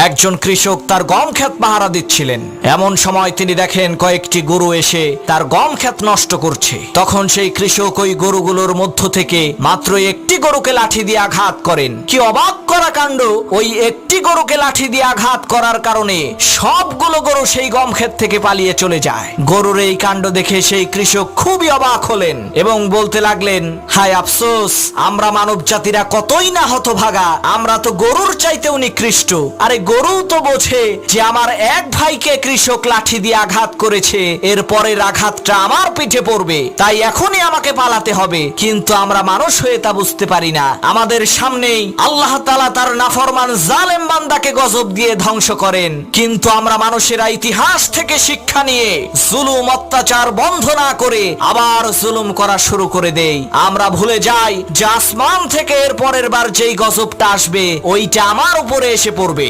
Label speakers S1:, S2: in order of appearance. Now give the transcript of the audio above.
S1: একজন কৃষক তার গম ক্ষেত পাহারা দিচ্ছিলেন। এমন সময় তিনি দেখেন কয়েকটি গরু এসে তার গম ক্ষেত নষ্ট করছে। তখন সেই কৃষক ওই গরুগুলোর মধ্য থেকে মাত্র একটি গরুকে লাঠি দিয়ে আঘাত করেন। কি অবাক করা কাণ্ড! ওই একটি গরুকে লাঠি দিয়ে আঘাত করার কারণে সবগুলো গরু সেই গম ক্ষেত থেকে পালিয়ে চলে যায়। গরুর এই কাণ্ড দেখে সেই কৃষক খুবই অবাক হলেন এবং বলতে লাগলেন, হায় আফসোস, আমরা মানব জাতিরা কতই না হতভাগা, আমরা তো গরুর চাইতেও নিকৃষ্ট। আরে গরু তো বোঝে যে আমার এক ভাইকে কৃষক লাঠি দিয়ে আঘাত করেছে, এর পরের আঘাতটা আমার পিঠে পড়বে, তাই এখনই আমাকে পালাতে হবে। কিন্তু আমরা মানুষ হয়ে তা বুঝতে পারি না। আমাদের সামনেই আল্লাহ তাআলা তার নাফরমান জালেম বান্দাকে গজব দিয়ে ধ্বংস করেন, কিন্তু আমরা মানুষেরা ইতিহাস থেকে শিক্ষা নিয়ে জুলুম অত্যাচার বন্ধ না করে আবার জুলুম করা শুরু করে দেই। আমরা ভুলে যাই যে আসমান থেকে এর পরের বার যেই গজবটা আসবে ওইটা আমার উপরে এসে পড়বে।